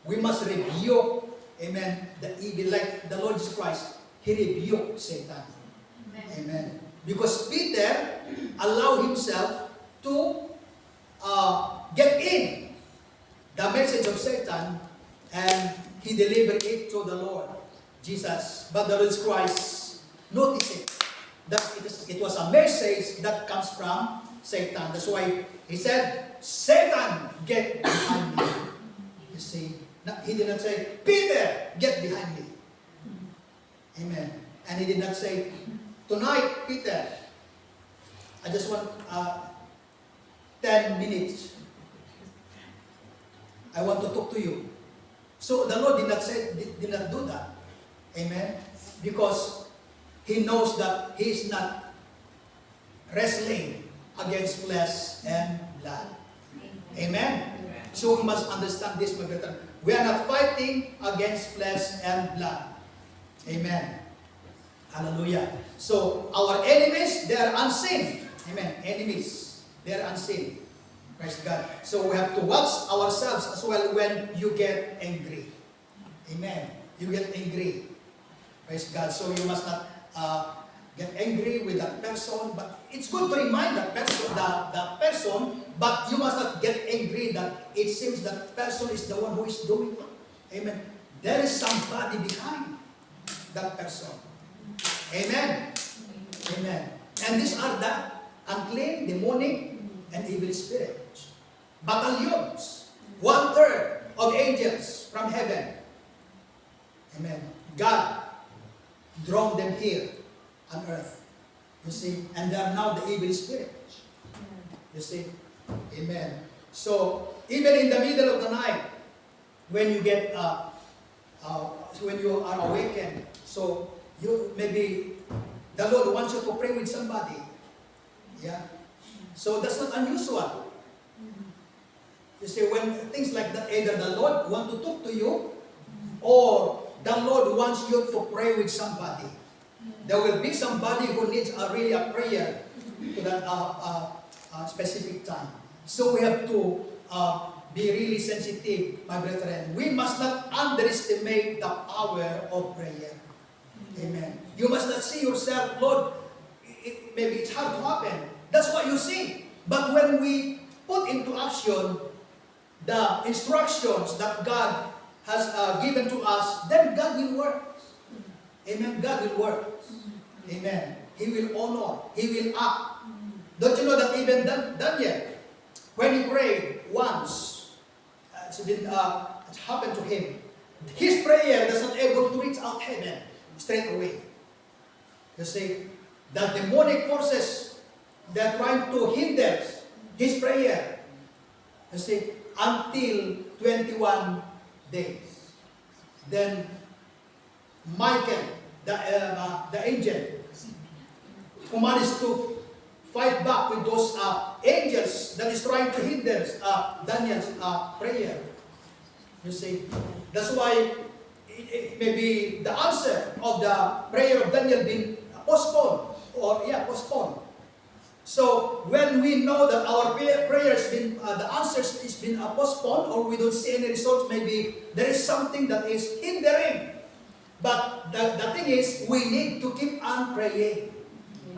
We must rebuke, amen, the evil. Like the Lord Jesus Christ, He rebuked Satan. Amen. Because Peter allowed himself to get in the message of Satan, and he delivered it to the Lord Jesus. But the Lord Jesus Christ noticed it, that it was a message that comes from Satan. That's why He said, Satan, get behind me. You see, He did not say, Peter, get behind me. Amen. And He did not say, tonight, Peter, I just want 10 minutes. I want to talk to you. So the Lord did not do that. Amen. Because He knows that He is not wrestling against flesh and blood. Amen. So we must understand this, my brethren. We are not fighting against flesh and blood. Amen. Hallelujah. So our enemies, they are unseen. Amen. Enemies, they are unseen. Praise God. So we have to watch ourselves as well when you get angry. Amen. You get angry. Praise God. So you must not get angry with that person, but it's good to remind that person, but you must not get angry that it seems that person is the one who is doing it. Amen. There is somebody behind that person. Amen. Amen. And these are the unclean, demonic, and evil spirits. Battalions. 1/3 of angels from heaven. Amen. God drawn them here on earth. You see? And they are now the evil spirits. You see? Amen. So, even in the middle of the night, when you get, when you are awakened, so you maybe the Lord wants you to pray with somebody. Yeah. So that's not unusual. You see, when things like that, either the Lord wants to talk to you, or the Lord wants you to pray with somebody. There will be somebody who needs really a prayer to that specific time. So we have to be really sensitive, my brethren. We must not underestimate the power of prayer. Amen. You must not see yourself, Lord, maybe it's hard to happen. That's what you see. But when we put into action the instructions that God has given to us, then God will work. Amen. God will work. Amen. He will honor. He will act. Don't you know that even Daniel, when he prayed once, it happened to him. His prayer was not able to reach out heaven straight away. You see, the demonic forces that are trying to hinder his prayer, you see, until 21 days. Then Michael, the angel, commanded to fight back with those angels that is trying to hinder Daniel's prayer. You see, that's why maybe the answer of the prayer of Daniel been postponed, postponed. So when we know that our prayers been, the answers is been postponed, or we don't see any results, maybe there is something that is hindering. But the thing is, we need to keep on praying.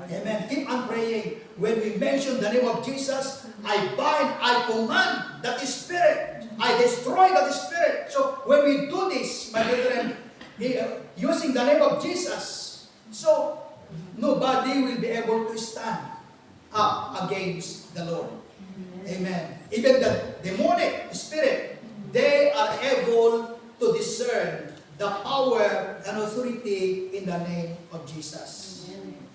Amen. Keep on praying. When we mention the name of Jesus, I bind, I command that spirit. I destroy that spirit. So when we do this, my brethren, using the name of Jesus, so nobody will be able to stand up against the Lord. Amen. Even the demonic spirit, they are able to discern the power and authority in the name of Jesus.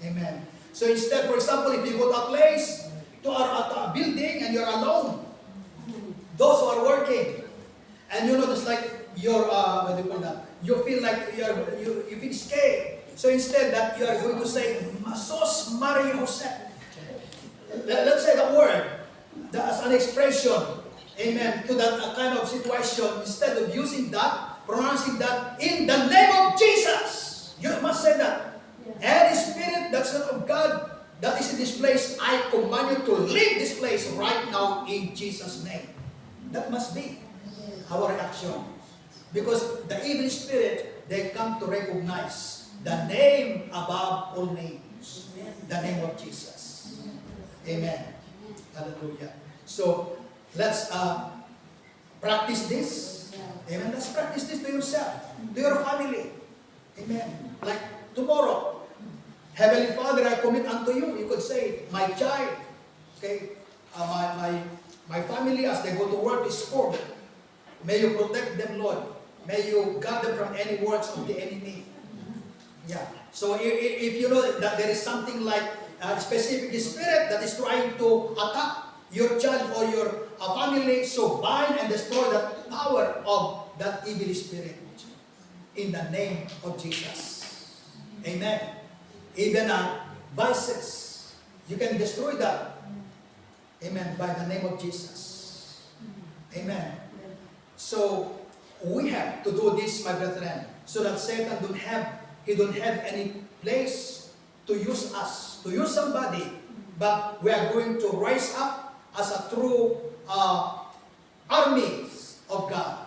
Amen. So instead, for example, if you go to a place, to a building, and you're alone, those who are working, and you know, just like you're, what do you call that? You feel like you feel scared. So instead that you are going to say, Sos Maria Jose. Let's say the word as an expression, amen, to that kind of situation. Instead of using that, pronouncing that in the name of Jesus, you must say that. Any spirit that's not of God that is in this place, I command you to leave this place right now in Jesus' name. That must be our reaction. Because the evil spirit, they come to recognize the name above all names. The name of Jesus. Amen. Hallelujah. So, let's practice this. Amen. Let's practice this to yourself, to your family. Amen. Like tomorrow, Heavenly Father, I commit unto you. You could say, my child, okay, my family as they go to work is poor. May you protect them, Lord. May you guard them from any works of the enemy. Yeah. So if you know that there is something like a specific spirit that is trying to attack your child or your family, so bind and destroy the power of that evil spirit in the name of Jesus. Amen. Even vices, you can destroy that. Amen. By the name of Jesus. Amen. So we have to do this, my brethren, so that Satan don't have any place to use us, to use somebody, but we are going to rise up as a true army of God.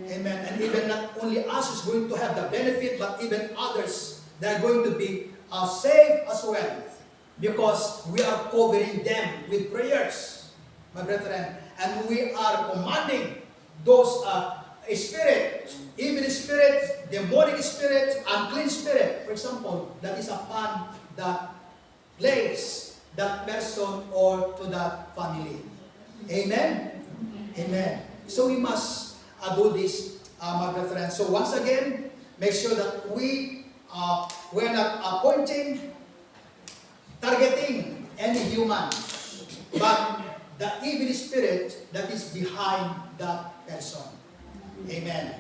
Amen. And even not only us is going to have the benefit, but even others, they are going to be saved as well, because we are covering them with prayers, my brethren, and we are commanding those spirits, evil spirits, demonic spirits, unclean spirit, for example, that is upon that place, that person, or to that family. Amen? Amen. So we must do this, my brethren. So once again, make sure that we're not targeting any human, but the evil spirit that is behind that person. Amen.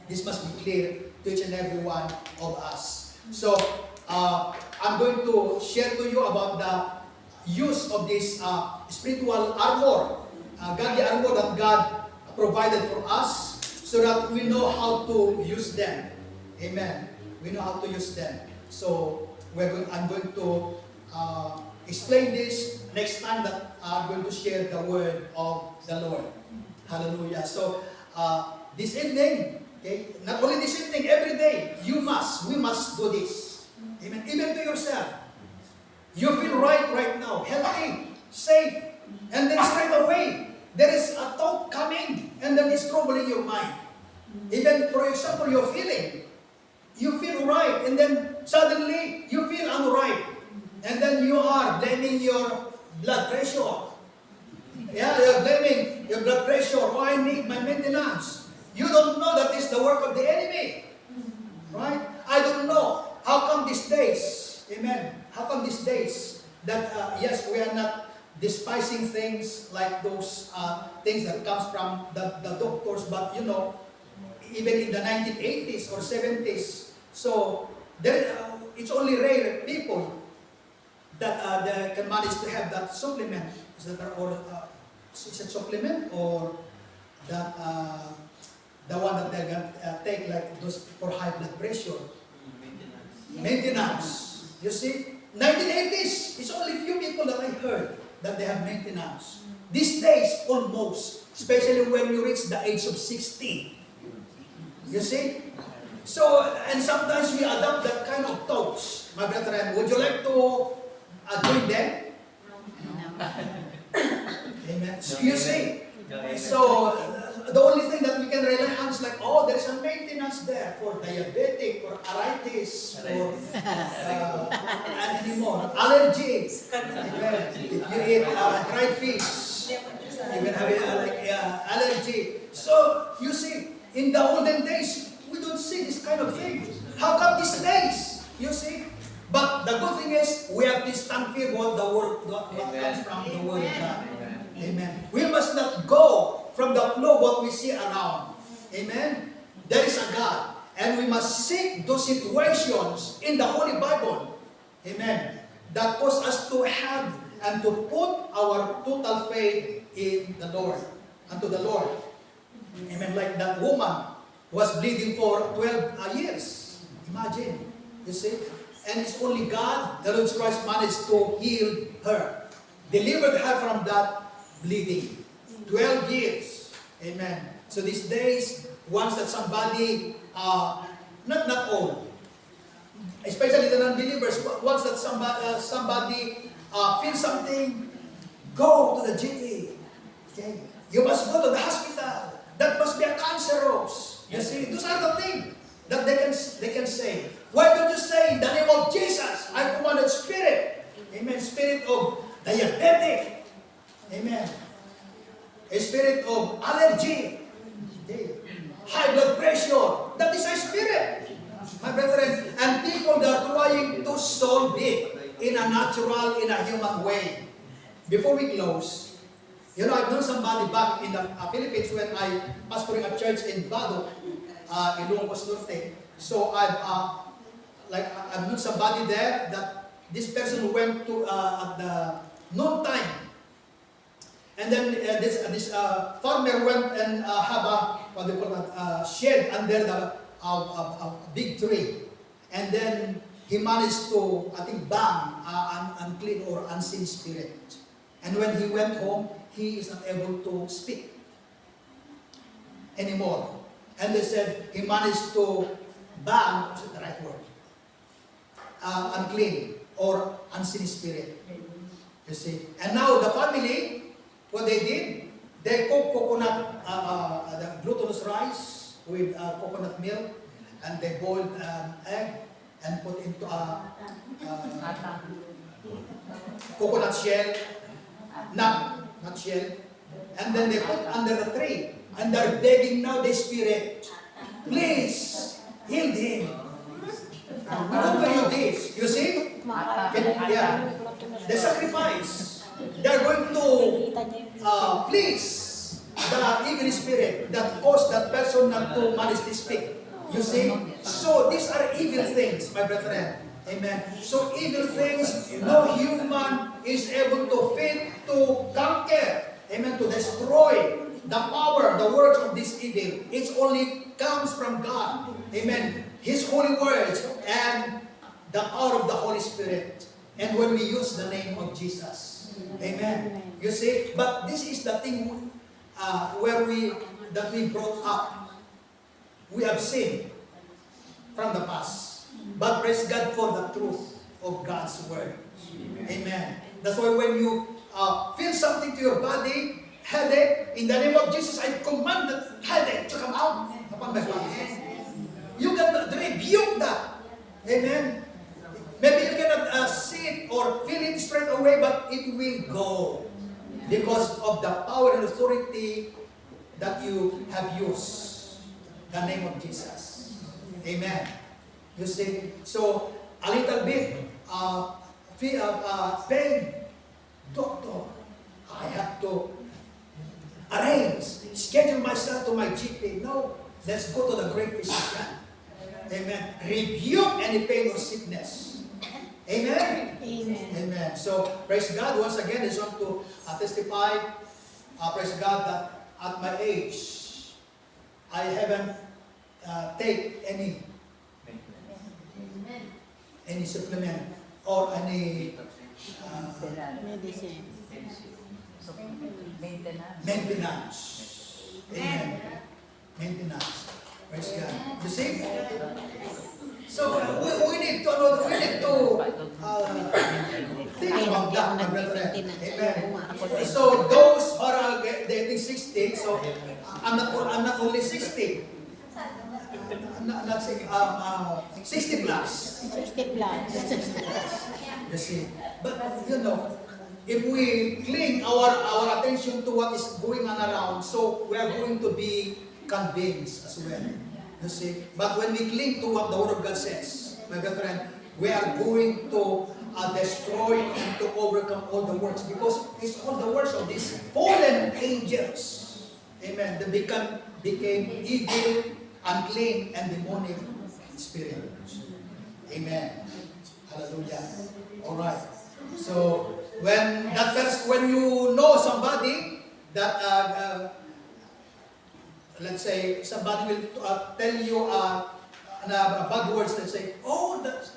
This must be clear to each and every one of us. So, I'm going to share to you about the use of this spiritual armor, godly armor that God provided for us, so that we know how to use them. Amen. We know how to use them. So, I'm going to explain this next time that I'm going to share the word of the Lord. Hallelujah. So, this evening, okay, not only this evening, every day, we must do this. Amen. Even to yourself. You feel right now, healthy, safe, and then straight away, there is a thought coming, and then it's troubling your mind. Even, for example, you're feeling. You feel right, and then suddenly, you feel unright. And then you are blaming your blood pressure. Yeah, you're blaming your blood pressure. Oh, I need my maintenance. You don't know that it's the work of the enemy. Right? I don't know. How come these days, amen, how come these days that, yes, we are not despising things like those things that comes from the doctors, but you know, even in the 1980s or 70s, so there, it's only rare people that they can manage to have that supplement. Is it supplement or that the one that they can take like those for high blood pressure? Maintenance. You see, 1980s, it's only few people that I heard that they have maintenance. These days, almost, especially when you reach the age of 60. You see? So, and sometimes we adopt that kind of thoughts. My brethren, would you like to join them? Amen. So you see, so the only thing that we can rely on is like, oh, there's a maintenance there for diabetic, for arthritis, for anymore, allergies. If you eat dried fish, you can have allergy. So you see, in the olden days, we don't see this kind of thing. How come these days? You see? But the good thing is, we have this stand fear what the word, what comes from the word of God. Amen. We must not go from the flow what we see around. Amen. There is a God. And we must seek those situations in the Holy Bible. Amen. That cause us to have and to put our total faith in the Lord. Unto the Lord. Amen. Like that woman was bleeding for 12 years. Imagine. You see? And it's only God, the Lord Christ, managed to heal her. Delivered her from that bleeding. 12 years. Amen. So these days, once that somebody, not all, especially the non-believers, once that somebody feels something, go to the GP. Okay? You must go to the hospital. That must be a cancerous. You see, those are the things that they can say. Why don't you say, in the name of Jesus, I command the spirit. Amen. Spirit of diabetic. Amen. A spirit of allergy. High blood pressure. That is a spirit. My brethren, and people that are trying to solve it in a natural, in a human way. Before we close, you know, I've known somebody back in the Philippines when I pastoring a church in Bado, in Ilocos Norte. So I've known somebody there that this person went to at the noon time. And then this farmer went and have a shed under the big tree. And then he managed to, I think, ban an unclean or unseen spirit. And when he went home, he is not able to speak anymore. And they said he managed to ban, what's the right word? Unclean or unseen spirit. You see. And now the family, what they did, they cook coconut, the glutinous rice with coconut milk, and they boiled egg and put into coconut shell, not shell, and then they put under the tree, and they're begging now the spirit, please heal him. We offer you this. You see? Yeah. The sacrifice. They're going to please the evil spirit that caused that person not to manage to speak. You see? So these are evil things, my brethren. Amen. So evil things, no human is able to fit to conquer. Amen. To destroy the power, the works of this evil. It only comes from God. Amen. His holy words and the power of the Holy Spirit. And when we use the name of Jesus. Amen. You see? But this is the thing where we brought up. We have seen from the past. But praise God for the truth of God's word. Amen. That's why when you feel something to your body, headache, in the name of Jesus, I command the headache to come out Upon my promises. You can rebuke that. Amen. Maybe you cannot see it or feel it straight away, but it will go. Because of the power and authority that you have used. The name of Jesus. Amen. You see? So, a little bit pain. Doctor, I have to arrange, schedule myself to my GP. No, let's go to the great physician. Amen. Rebuke any pain or sickness. Amen? Amen. Amen. So, praise God. Once again, I just want to testify, praise God, that at my age, I haven't taken any supplement or any Medicine. maintenance. Amen. Maintenance. Praise God. You see? So we need to know, we need to think about that, my brethren. Amen. So those who are getting 60, so I'm not only 60. Not saying 60 plus. 60 plus. You see, but you know, if we cling our attention to what is going on around, so we are going to be convinced as well. You see, but when we cling to what the Word of God says, my brethren, we are going to destroy and to overcome all the works, because it's all the works of these fallen angels. Amen. They became evil, unclean, and demonic spirit. Amen. Hallelujah. All right. So when you know somebody that let's say somebody will tell you bad words, let's say, oh, that's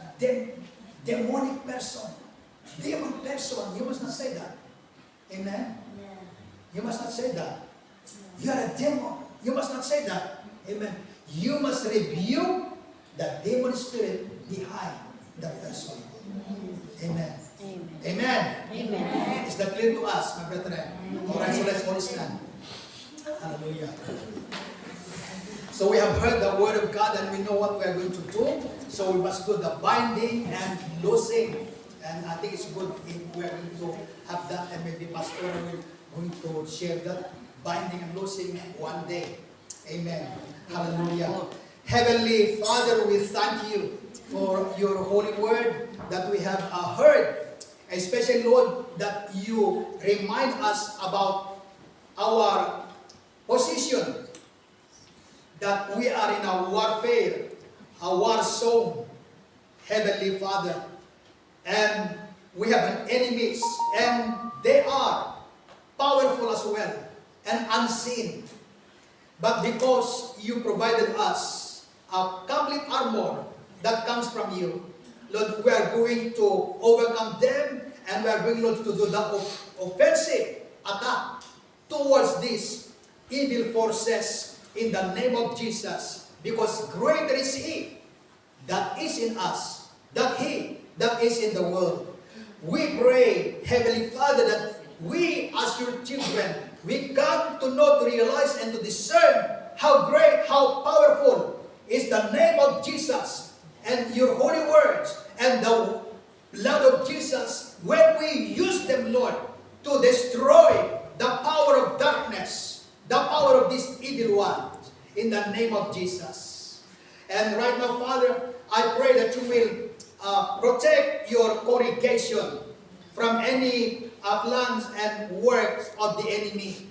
demonic person, demon person. You must not say that. Amen. You must not say that. You are a demon. You must not say that. Amen. You must rebuke the demon spirit behind that person. Amen. Amen. Amen. Amen. Is that clear to us, my brethren? Alright, so let's all stand. Hallelujah. So we have heard the word of God and we know what we are going to do. So we must do the binding and loosing. And I think it's good if we are going to have that, and maybe Pastor will going to share that binding and loosing one day. Amen. Hallelujah. Heavenly Father, we thank you for your holy word that we have heard. Especially, Lord, that you remind us about our position, that we are in a warfare, a war zone, Heavenly Father. And we have an enemies, and they are powerful as well and unseen. But because you provided us a complete armor that comes from you, Lord, we are going to overcome them, and we are going, Lord, to do the offensive attack towards these evil forces in the name of Jesus. Because greater is He that is in us than he that is in the world. We pray, Heavenly Father, that we as your children, we come to know, to realize, and to discern how great, how powerful is the name of Jesus and your holy words and the blood of Jesus when we use them, Lord, to destroy the power of darkness, the power of this evil one, in the name of Jesus. And right now, Father, I pray that you will protect your congregation from any plans and works of the enemy,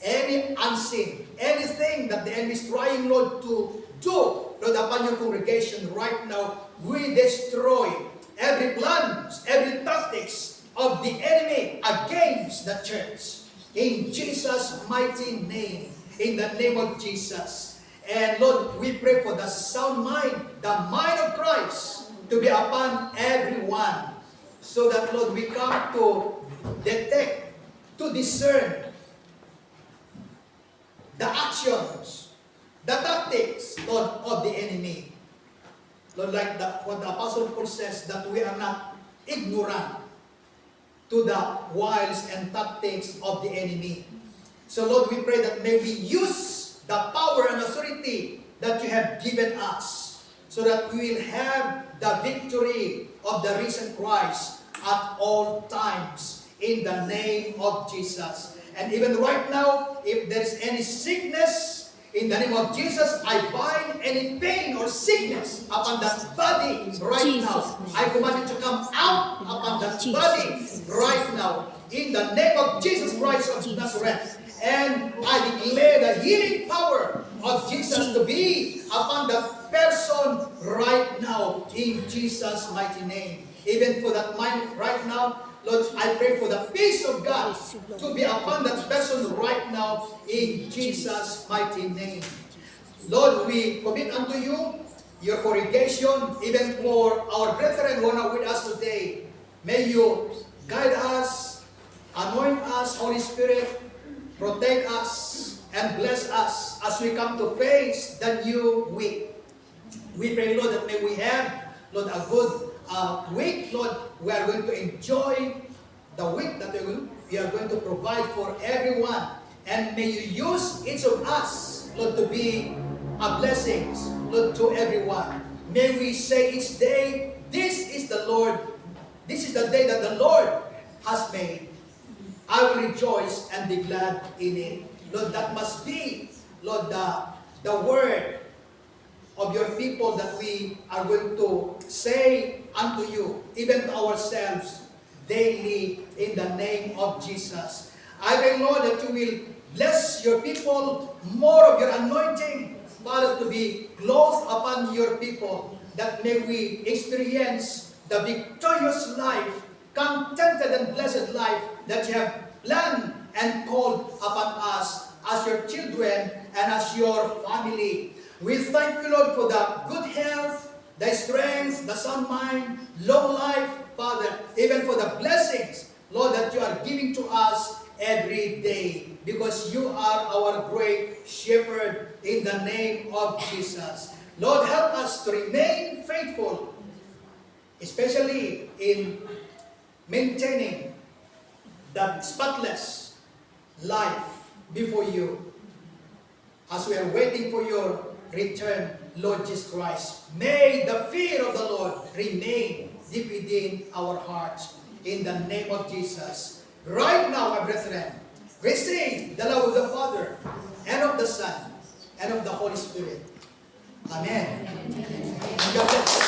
any unseen, anything that the enemy is trying, Lord, to do, Lord, upon your congregation right now. We destroy every plans, every tactics of the enemy against the church. In Jesus' mighty name, in the name of Jesus. And Lord, we pray for the sound mind, the mind of Christ, to be upon everyone. So that, Lord, we come to detect, to discern the actions, the tactics, Lord, of the enemy. Lord, like what the Apostle Paul says, that we are not ignorant to the wiles and tactics of the enemy. So, Lord, we pray that may we use the power and authority that you have given us, so that we will have the victory of the risen Christ at all times, in the name of Jesus. And even right now, if there is any sickness, in the name of Jesus, I bind any pain or sickness upon that body right now. I command it to come out upon that body right now, in the name of Jesus Christ of Nazareth. And I declare the healing power of Jesus to be upon that person right now, in Jesus' mighty name. Even for that mind right now, Lord, I pray for the peace of God to be upon that person right now, in Jesus' mighty name. Lord, we commit unto you your congregation, even for our brethren who are not with us today. May you guide us, anoint us, Holy Spirit, protect us, and bless us as we come to face the new week. We pray, Lord, that may we have, Lord, a good week, Lord. We are going to enjoy the week that we are going to provide for everyone. And may you use each of us, Lord, to be a blessing, Lord, to everyone. May we say each day, this is the Lord, this is the day that the Lord has made. I will rejoice and be glad in it. Lord, that must be, Lord, the word of your people that we are going to say unto you, even to ourselves, daily, in the name of Jesus. I pray, Lord, that you will bless your people, more of your anointing, Father, to be clothed upon your people, that may we experience the victorious life, contented and blessed life that you have planned and called upon us as your children and as your family. We thank you, Lord, for the good health, the strength, the sound mind, long life, Father, even for the blessings, Lord, that you are giving to us every day, because you are our great shepherd, in the name of Jesus. Lord, help us to remain faithful, especially in maintaining that spotless life before you, as we are waiting for your return, Lord Jesus Christ. May the fear of the Lord remain deep within our hearts, in the name of Jesus. Right now, my brethren, receive the love of the Father, and of the Son, and of the Holy Spirit. Amen. God bless.